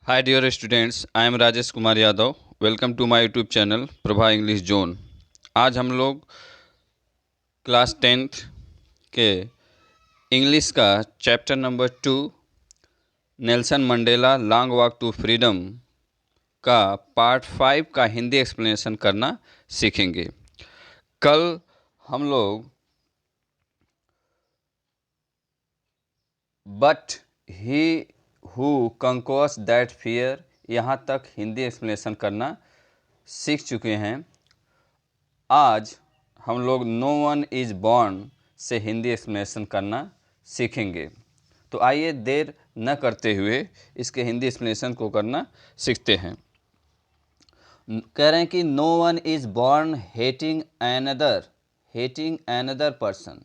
Hi dear students, I am Rajesh Kumar Yadav. Welcome to my YouTube channel Prabha English zone. आज हम लोग class 10th के English का chapter number 2 Nelson Mandela long walk to freedom का part 5 का Hindi explanation करना सीखेंगे. कल हम लोग but he who conquers that fear यहाँ तक हिंदी एक्सप्लेनेशन करना सीख चुके हैं. आज हम लोग नो वन इज़ बॉर्न से हिंदी एक्सप्लेनेशन करना सीखेंगे. तो आइए देर न करते हुए इसके हिंदी एक्सप्लेनेशन को करना सीखते हैं. कह रहे हैं कि no one is born hating another person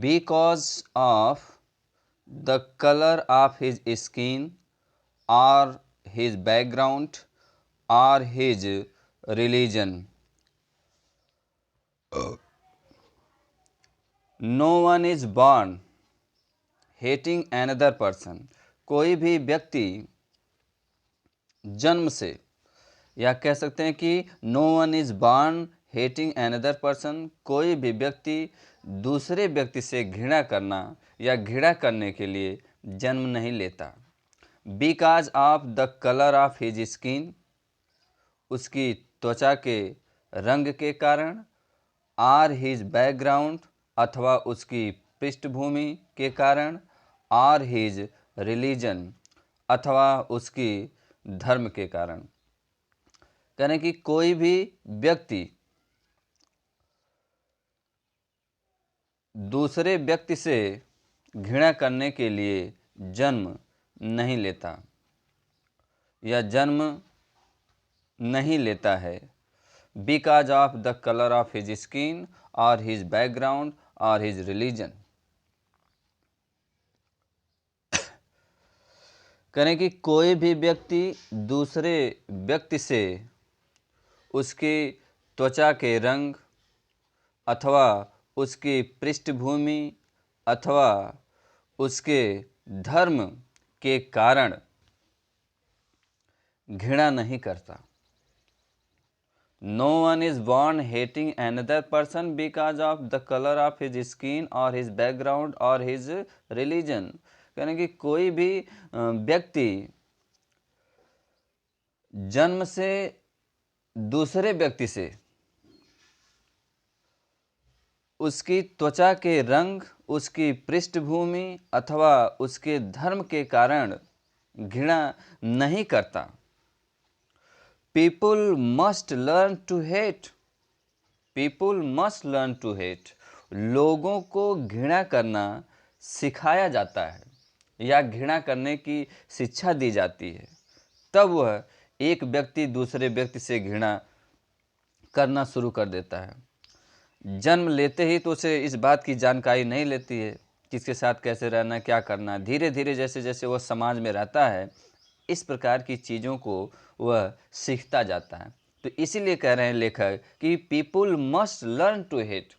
because of the colour of his skin और हिज बैकग्राउंड और his religion. No one is born hating another person. कोई भी व्यक्ति जन्म से, या कह सकते हैं कि no one is born hating another person, कोई भी व्यक्ति दूसरे व्यक्ति से घृणा करना या घृणा करने के लिए जन्म नहीं लेता. Because of the colour of his skin, उसकी त्वचा के रंग के कारण, आर हिज बैकग्राउंड अथवा उसकी पृष्ठभूमि के कारण, आर हिज रिलीजन अथवा उसकी धर्म के कारण. कहने कि कोई भी व्यक्ति दूसरे व्यक्ति से घृणा करने के लिए जन्म नहीं लेता या जन्म नहीं लेता है. Because of the colour of his skin और हिज बैकग्राउंड और हिज रिलीजन. करें कि कोई भी व्यक्ति दूसरे व्यक्ति से उसकी त्वचा के रंग अथवा उसकी पृष्ठभूमि अथवा उसके धर्म के कारण घृणा नहीं करता. No one is born hating another person because of the color of his skin or his background or his religion. यानी कि कोई भी व्यक्ति जन्म से दूसरे व्यक्ति से उसकी त्वचा के रंग, उसकी पृष्ठभूमि अथवा उसके धर्म के कारण घृणा नहीं करता. People must learn to hate. People must learn to hate. लोगों को घृणा करना सिखाया जाता है या घृणा करने की शिक्षा दी जाती है. तब वह एक व्यक्ति दूसरे व्यक्ति से घृणा करना शुरू कर देता है. जन्म लेते ही तो उसे इस बात की जानकारी नहीं लेती है किसके साथ कैसे रहना, क्या करना. धीरे धीरे जैसे जैसे वह समाज में रहता है, इस प्रकार की चीज़ों को वह सीखता जाता है. तो इसीलिए कह रहे हैं लेखक कि people must learn to hate.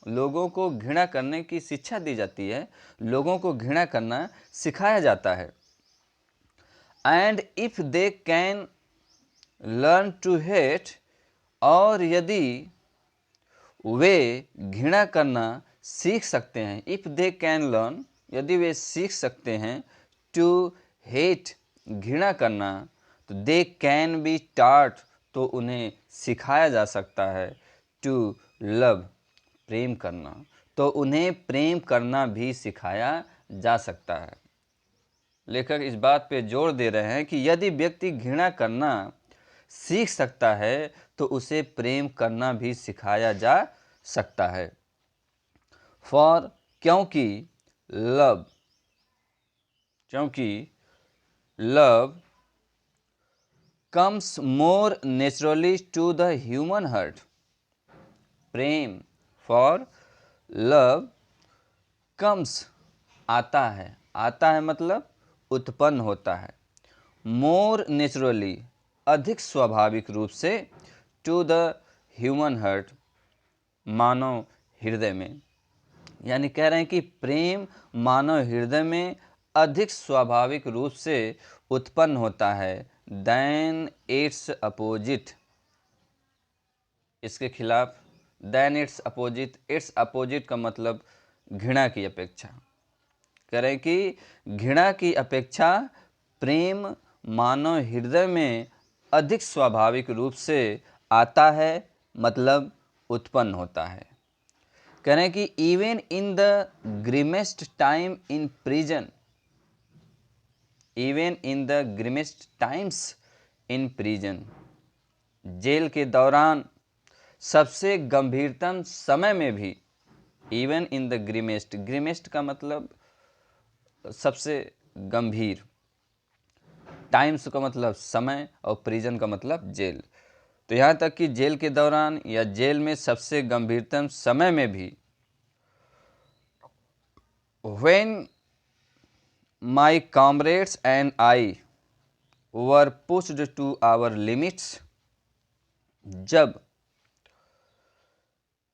लोगों को घृणा करने की शिक्षा दी जाती है, लोगों को घृणा करना सिखाया जाता है. And if they can learn to hate, और यदि वे घृणा करना सीख सकते हैं, इफ दे कैन लर्न, यदि वे सीख सकते हैं टू हेट घृणा करना, तो दे कैन बी टॉट, तो उन्हें सिखाया जा सकता है टू लव प्रेम करना, तो उन्हें प्रेम करना भी सिखाया जा सकता है. लेखक इस बात पे जोर दे रहे हैं कि यदि व्यक्ति घृणा करना सीख सकता है तो उसे प्रेम करना भी सिखाया जा सकता है. फॉर, क्योंकि love comes more naturally to the human heart. Prem, for love comes, आता है मतलब उत्पन्न होता है. more naturally, अधिक स्वाभाविक रूप से, to the human heart, मानव हृदय में. यानी कह रहे हैं कि प्रेम मानव हृदय में अधिक स्वाभाविक रूप से उत्पन्न होता है देन इट्स अपोजिट, इसके खिलाफ, then it's opposite. It's opposite का मतलब घृणा की अपेक्षा। करें कि घृणा की अपेक्षा प्रेम मानव हृदय में अधिक स्वाभाविक रूप से आता है, मतलब उत्पन्न होता है। करें कि even in the grimmest time in prison, even in the grimmest times in prison, jail के दौरान सबसे गंभीरतम समय में भी, इवन इन द ग्रिमेस्ट, ग्रिमेस्ट का मतलब सबसे गंभीर, टाइम्स का मतलब समय और प्रिजन का मतलब जेल। तो यहाँ तक कि जेल के दौरान या जेल में सबसे गंभीरतम समय में भी, when my comrades and I were pushed to our limits, जब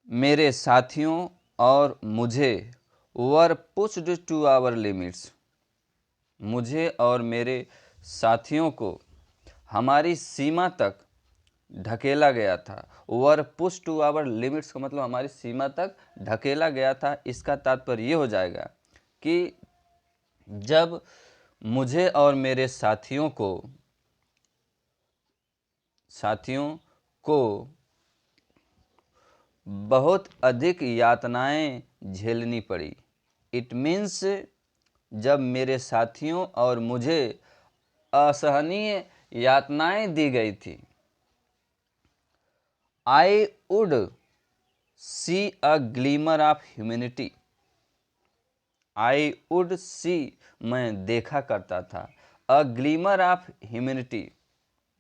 मेरे साथियों और मुझे वर पुश्ड टू आवर लिमिट्स, मुझे और मेरे साथियों को हमारी सीमा तक ढकेला गया था। वर पुश टू आवर लिमिट्स का मतलब हमारी सीमा तक ढकेला गया था। इसका तात्पर्य ये हो जाएगा कि जब मुझे और मेरे साथियों को बहुत अधिक यातनाएं झेलनी पड़ी। इट मीन्स जब मेरे साथियों और मुझे असहनीय यातनाएं दी गई थी। I would see a glimmer of humanity, I would see मैं देखा करता था, अ ग्लीमर ऑफ ह्यूमैनिटी,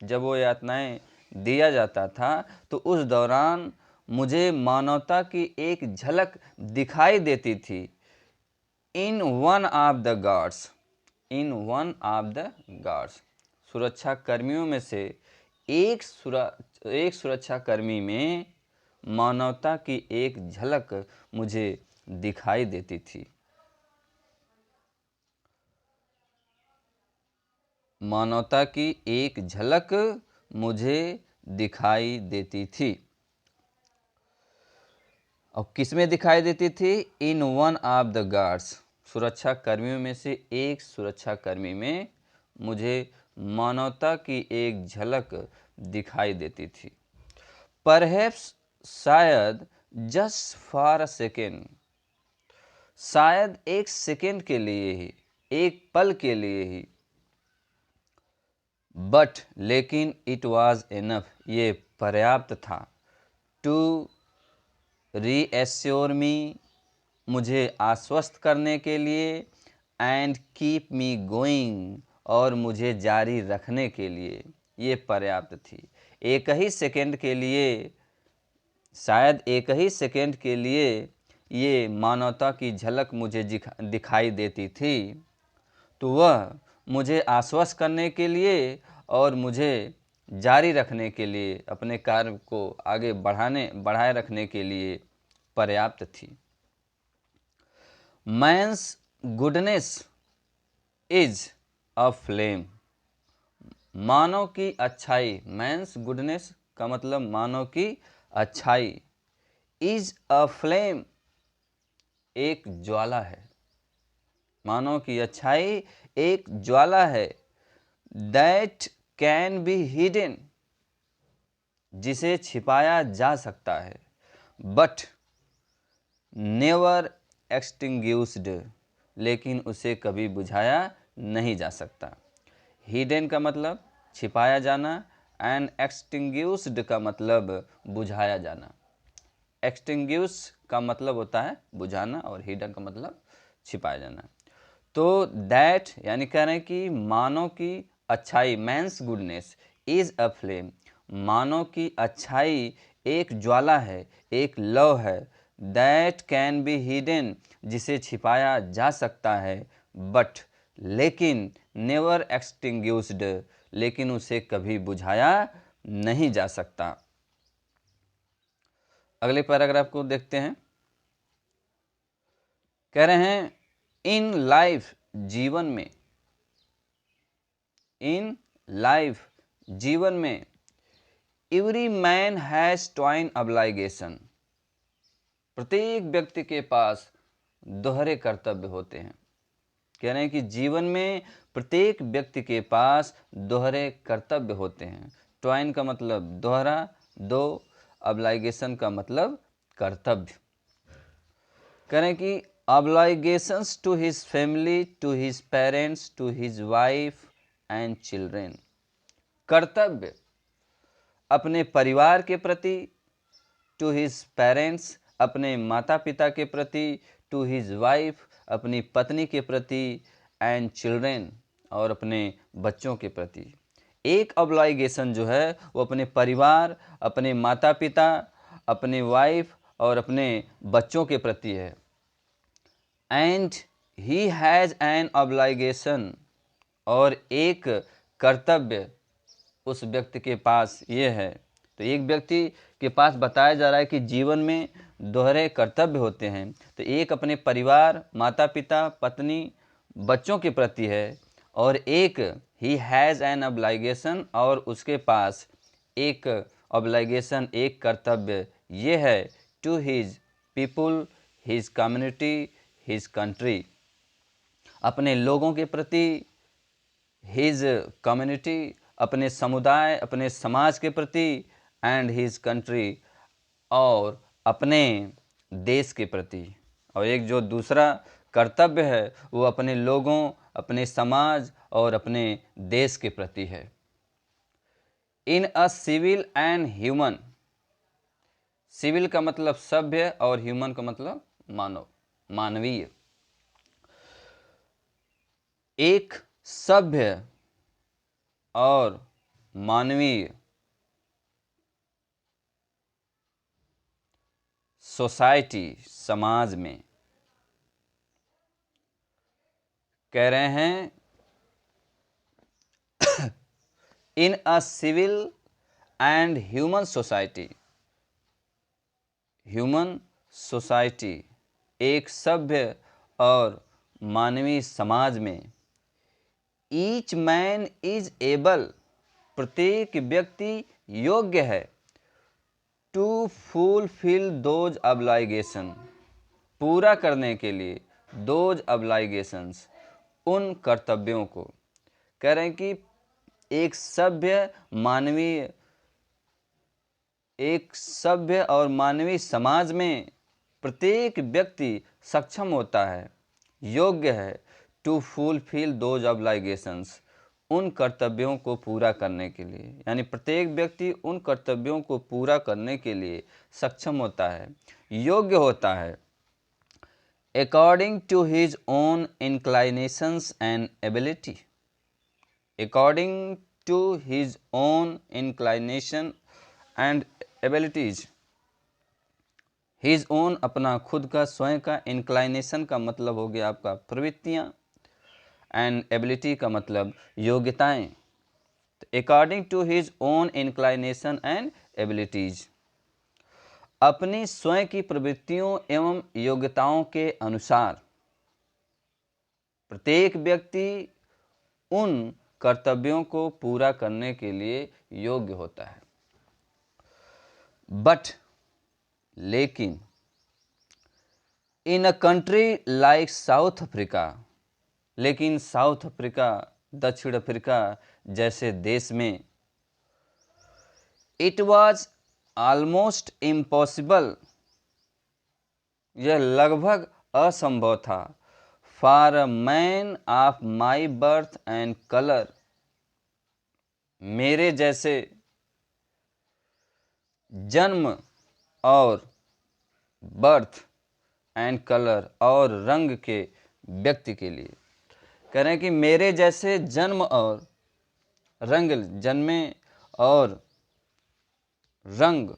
जब वो यातनाएं दिया जाता था तो उस दौरान मुझे मानवता की एक झलक दिखाई देती थी। In one of the guards, in one of the guards, सुरक्षा कर्मियों में से एक सुरक्षा कर्मी में मानवता की एक झलक मुझे दिखाई देती थी। मानवता की एक झलक मुझे दिखाई देती थी। और किस में दिखाई देती थी? In one of the guards, सुरक्षा कर्मियों में से एक सुरक्षा कर्मी में मुझे मानवता की एक झलक दिखाई देती थी। परहैप्स, शायद, जस्ट फॉर अ सेकेंड, शायद एक सेकेंड के लिए ही, एक पल के लिए ही, बट लेकिन इट वॉज इनफ, ये पर्याप्त था, टू रीएश्योर मी, मुझे आश्वस्त करने के लिए, एंड कीप मी गोइंग, और मुझे जारी रखने के लिए, ये पर्याप्त थी। एक ही सेकेंड के लिए, शायद एक ही सेकेंड के लिए ये मानवता की झलक मुझे दिखाई देती थी, तो वह मुझे आश्वस्त करने के लिए और मुझे जारी रखने के लिए, अपने कार्य को आगे बढ़ाए रखने के लिए पर्याप्त थी। Man's goodness is a flame, मानव की अच्छाई, मैन्स गुडनेस का मतलब मानव की अच्छाई, इज अ फ्लेम, एक ज्वाला है, मानव की अच्छाई एक ज्वाला है, दैट कैन बी हिडन, जिसे छिपाया जा सकता है, बट नेवर एक्सटिंग्यूस्ड, लेकिन उसे कभी बुझाया नहीं जा सकता। हिडन का मतलब छिपाया जाना, एंड एक्सटिंग्यूस्ड का मतलब बुझाया जाना। एक्सटिंग्यूस का मतलब होता है बुझाना और हिडन का मतलब छिपाया जाना। तो दैट यानी कह रहे हैं कि मानव की अच्छाई, man's goodness is a flame, मानव की अच्छाई एक ज्वाला है, एक लौ है, दैट कैन बी हिडन, जिसे छिपाया जा सकता है, बट लेकिन नेवर एक्सटिंग्यूस्ड, लेकिन उसे कभी बुझाया नहीं जा सकता। अगले पैराग्राफ को देखते हैं। कह रहे हैं इन लाइफ जीवन में, इन लाइफ जीवन में, every man has twine obligation, प्रत्येक व्यक्ति के पास दोहरे कर्तव्य होते हैं। कह रहे हैं कि जीवन में प्रत्येक व्यक्ति के पास दोहरे कर्तव्य होते हैं। ट्वाइन का मतलब दोहरा, दो, ऑब्लिगेशन का मतलब कर्तव्य। कह रहे हैं कि obligations to his family, to his parents, to his wife and children, कर्तव्य अपने परिवार के प्रति, टू हिज पेरेंट्स अपने माता पिता के प्रति, टू हिज वाइफ अपनी पत्नी के प्रति, एंड चिल्ड्रेन और अपने बच्चों के प्रति। एक ऑब्लिगेशन जो है वो अपने परिवार, अपने माता पिता, अपने वाइफ और अपने बच्चों के प्रति है। And he has an obligation, और एक कर्तव्य उस व्यक्ति के पास ये है। तो एक व्यक्ति के पास बताया जा रहा है कि जीवन में दोहरे कर्तव्य होते हैं। तो एक अपने परिवार, माता पिता, पत्नी, बच्चों के प्रति है, और एक ही हैज़ एन ऑब्लिगेशन, और उसके पास एक ऑब्लिगेशन, एक कर्तव्य ये है, to his people, his community, his country, अपने लोगों के प्रति, हिज कम्युनिटी अपने समुदाय, अपने समाज के प्रति, एंड हिज कंट्री और अपने देश के प्रति। और एक जो दूसरा कर्तव्य है वो अपने लोगों, अपने समाज और अपने देश के प्रति है। In a civil and human, civil का मतलब सभ्य और ह्यूमन का मतलब मानव, मानवीय। एक सभ्य और मानवीय सोसाइटी, समाज में कह रहे हैं in a civil and human society, human society एक सभ्य और मानवीय समाज में, ईच मैन इज एबल, प्रत्येक व्यक्ति योग्य है, टू फुलफिल दोज ऑब्लिगेशन, पूरा करने के लिए, दोज ऑब्लिगेशंस, उन कर्तव्यों को। कह रहे हैं कि एक सभ्य मानवीय, एक सभ्य और मानवीय समाज में प्रत्येक व्यक्ति सक्षम होता है, योग्य है, टू फुलफिल दोज ऑब्लिगेशंस, उन कर्तव्यों को पूरा करने के लिए। यानी प्रत्येक व्यक्ति उन कर्तव्यों को पूरा करने के लिए सक्षम होता है, योग्य होता है, according to his own inclinations and ability, according to his own inclination and abilities, his own अपना खुद का, स्वयं का, inclination का मतलब हो गया आपका प्रवृत्तियाँ, एंड एबिलिटी का मतलब योग्यताएं। according to his own inclination and abilities, अपनी स्वयं की प्रवृत्तियों एवं योग्यताओं के अनुसार प्रत्येक व्यक्ति उन कर्तव्यों को पूरा करने के लिए योग्य होता है। बट, लेकिन, in a country like South Africa, लेकिन साउथ अफ्रीका, दक्षिण अफ्रीका जैसे देश में, इट वॉज ऑलमोस्ट इम्पॉसिबल, यह लगभग असंभव था, for a man of my birth and colour, मेरे जैसे जन्म और बर्थ एंड कलर और रंग के व्यक्ति के लिए। कह रहे हैं कि मेरे जैसे जन्म और रंग, जन्मे और रंग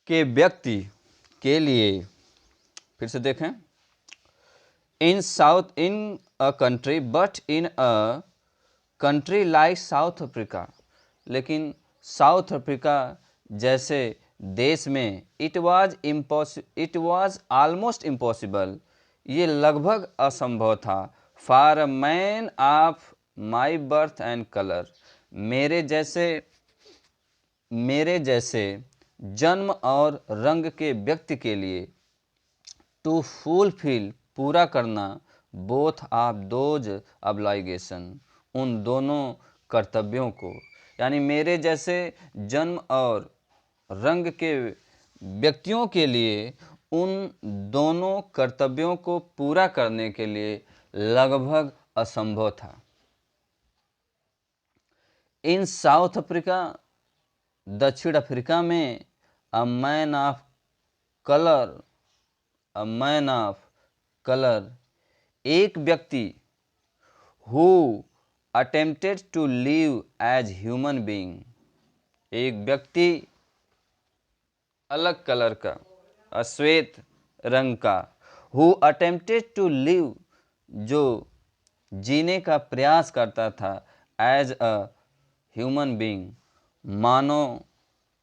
के व्यक्ति के लिए, फिर से देखें, in South, in a country, but in a country like South Africa, लेकिन साउथ अफ्रीका जैसे देश में, इट वाज ऑलमोस्ट इम्पॉसिबल, ये लगभग असंभव था। For a man of my birth and colour, मेरे जैसे जन्म और रंग के व्यक्ति के लिए, टू फुलफिल पूरा करना, बोथ ऑफ दोज ऑब्लाइगेशन, उन दोनों कर्तव्यों को, यानी मेरे जैसे जन्म और रंग के व्यक्तियों के लिए उन दोनों कर्तव्यों को पूरा करने के लिए लगभग असंभव था। इन साउथ अफ्रीका, दक्षिण अफ्रीका में, a man of colour, a man of colour, एक व्यक्ति who attempted to live as human being, एक व्यक्ति अलग कलर का, अश्वेत रंग का, हु अटेम्प्टेड टू लिव, जो जीने का प्रयास करता था, एज अ ह्यूमन बीइंग, मानव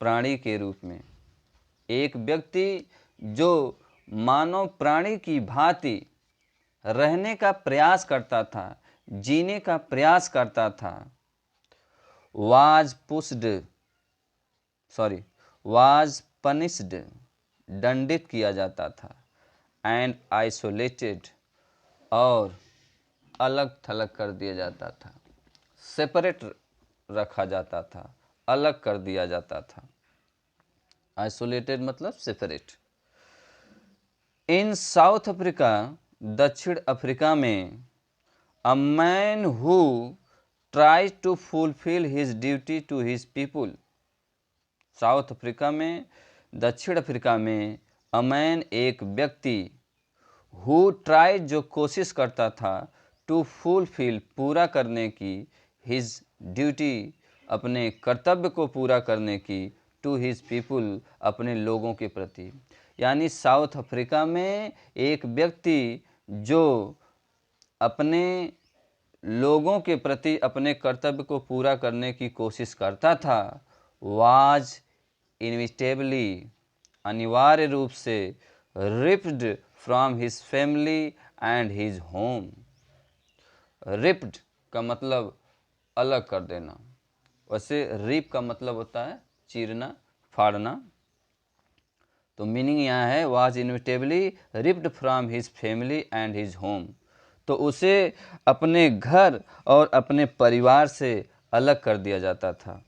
प्राणी के रूप में, एक व्यक्ति जो मानव प्राणी की भांति रहने का प्रयास करता था, जीने का प्रयास करता था, वाज पनिश्ड, दंडित किया जाता था, एंड आइसोलेटेड, और अलग थलग कर दिया जाता था, सेपरेट रखा जाता था, अलग कर दिया जाता था। आइसोलेटेड मतलब सेपरेट। इन साउथ अफ्रीका, दक्षिण अफ्रीका में, a man who tries to fulfil his duty to his people, South Africa में, दक्षिण अफ्रीका में, अ मैन एक व्यक्ति, हु ट्राइज जो कोशिश करता था, टू फुलफिल पूरा करने की, हिज ड्यूटी अपने कर्तव्य को पूरा करने की, टू हिज पीपुल अपने लोगों के प्रति, यानी साउथ अफ्रीका में एक व्यक्ति जो अपने लोगों के प्रति अपने कर्तव्य को पूरा करने की कोशिश करता था, वाज इनविटेबली, अनिवार्य रूप से, ripped from his family and his home. Ripped का मतलब अलग कर देना, वैसे रिप का मतलब होता है चीरना, फाड़ना, तो मीनिंग यहाँ है was inevitably ripped from his family and his home, तो उसे अपने घर और अपने परिवार से अलग कर दिया जाता था।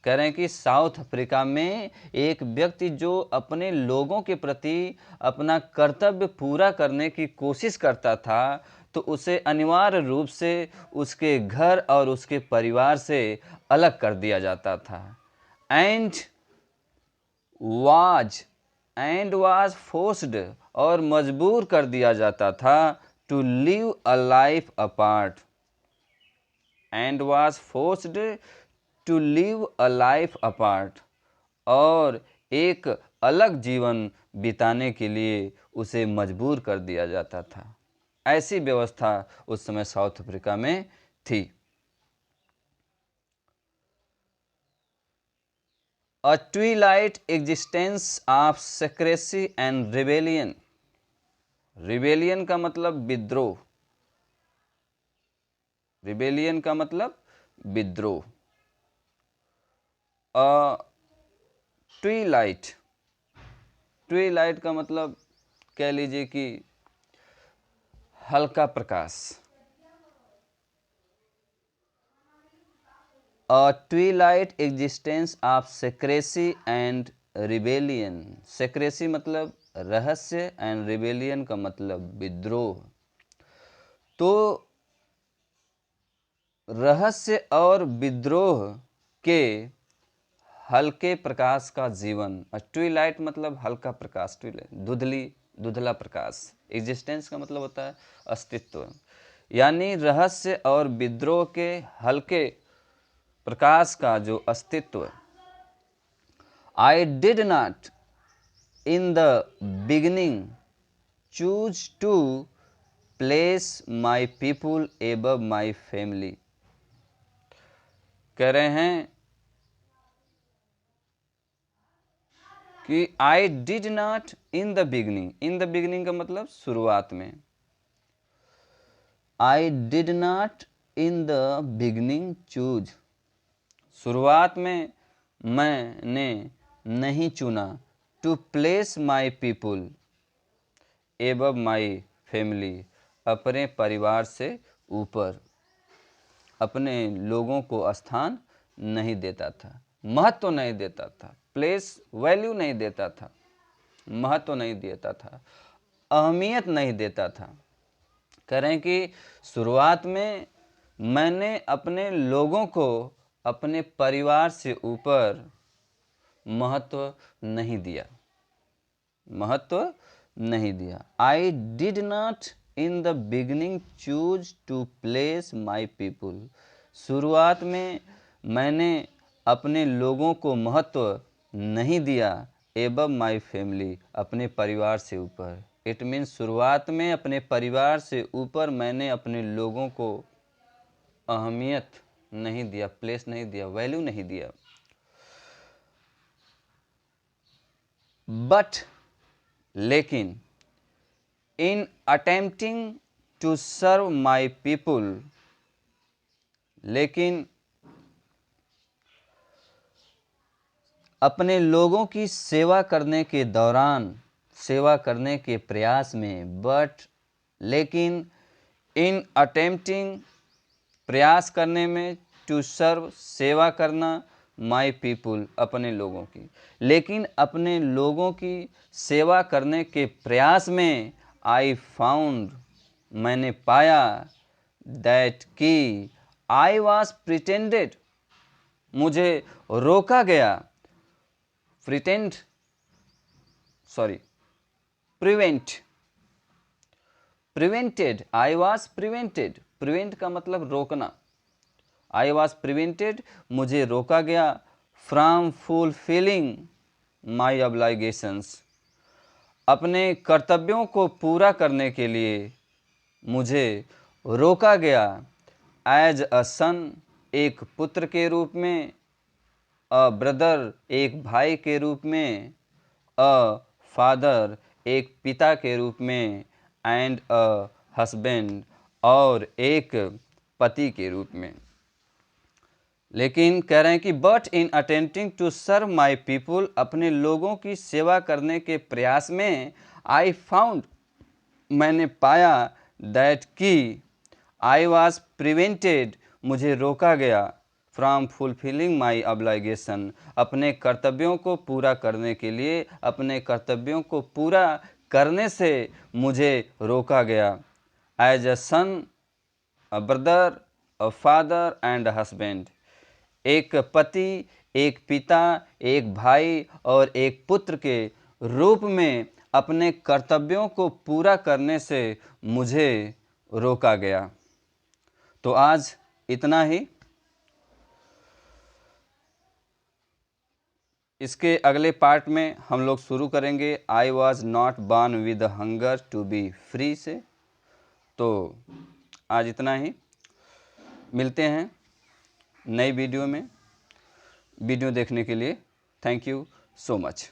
कह रहे हैं कि साउथ अफ्रीका में एक व्यक्ति जो अपने लोगों के प्रति अपना कर्तव्य पूरा करने की कोशिश करता था, तो उसे अनिवार्य रूप से उसके घर और उसके परिवार से अलग कर दिया जाता था। एंड वाज फोर्स्ड, और मजबूर कर दिया जाता था, to live a life apart, and was forced to live a life apart, और एक अलग जीवन बिताने के लिए उसे मजबूर कर दिया जाता था। ऐसी व्यवस्था उस समय साउथ अफ्रीका में थी। A twilight existence of secrecy and rebellion, rebellion का मतलब विद्रोह, रिबेलियन का मतलब विद्रोह। ट्विलाइट, ट्विलाइट का मतलब कह लीजिए कि हल्का प्रकाश। A twilight existence of secrecy and rebellion, secrecy मतलब रहस्य एंड रिबेलियन का मतलब विद्रोह। तो रहस्य और विद्रोह के हल्के प्रकाश का जीवन, ट्विलाइट मतलब हल्का प्रकाश, ट्विलाइट धुंधला प्रकाश, एग्जिस्टेंस का मतलब होता है अस्तित्व, यानी रहस्य और विद्रोह के हल्के प्रकाश का जो अस्तित्व। I did not in the beginning choose to place my people above my family, कह रहे हैं कि I did not in the beginning, in the beginning का मतलब शुरुआत में, I did not in the beginning choose, शुरुआत में मैंने नहीं चुना, to place my people above my family, अपने परिवार से ऊपर अपने लोगों को स्थान नहीं देता था, महत्व नहीं देता था, प्लेस वैल्यू नहीं देता था, महत्व नहीं देता था, अहमियत नहीं देता था। कह रहे हैं कि शुरुआत में मैंने अपने लोगों को अपने परिवार से ऊपर महत्व नहीं दिया, महत्व नहीं दिया। I did not in the beginning choose to place my people, शुरुआत में मैंने अपने लोगों को महत्व नहीं दिया, एबव माई फैमिली, अपने परिवार से ऊपर। इट मीन्स शुरुआत में अपने परिवार से ऊपर मैंने अपने लोगों को अहमियत नहीं दिया, प्लेस नहीं दिया, वैल्यू नहीं दिया। बट लेकिन in attempting to serve my people, लेकिन अपने लोगों की सेवा करने के दौरान, सेवा करने के प्रयास में, बट लेकिन इन अटेम्प्टिंग प्रयास करने में, टू सर्व सेवा करना, माई पीपुल अपने लोगों की, लेकिन अपने लोगों की सेवा करने के प्रयास में, आई फाउंड मैंने पाया, दैट की आई वॉज प्रिटेंडेड मुझे रोका गया, pretend prevented, I was prevented, prevent का मतलब रोकना, आई वॉज प्रिवेंटेड मुझे रोका गया, फ्रॉम फुलफिलिंग माई ऑब्लिगेशंस, अपने कर्तव्यों को पूरा करने के लिए मुझे रोका गया, एज अ सन एक पुत्र के रूप में, अ ब्रदर एक भाई के रूप में, अ फादर एक पिता के रूप में, एंड अ हस्बैंड और एक पति के रूप में। लेकिन कह रहे हैं कि but in attempting to serve my people, अपने लोगों की सेवा करने के प्रयास में, आई फाउंड मैंने पाया, दैट की आई वॉज प्रिवेंटेड मुझे रोका गया, फ्रॉम फुलफिलिंग माई ऑब्लिगेशन अपने कर्तव्यों को पूरा करने के लिए, अपने कर्तव्यों को पूरा करने से मुझे रोका गया, as a son, a brother, a father and a husband, एक पति, एक पिता, एक भाई और एक पुत्र के रूप में अपने कर्तव्यों को पूरा करने से मुझे रोका गया। तो आज इतना ही। इसके अगले पार्ट में हम लोग शुरू करेंगे I was not born with hunger to be free से। तो आज इतना ही, मिलते हैं नई वीडियो में। वीडियो देखने के लिए थैंक यू सो मच।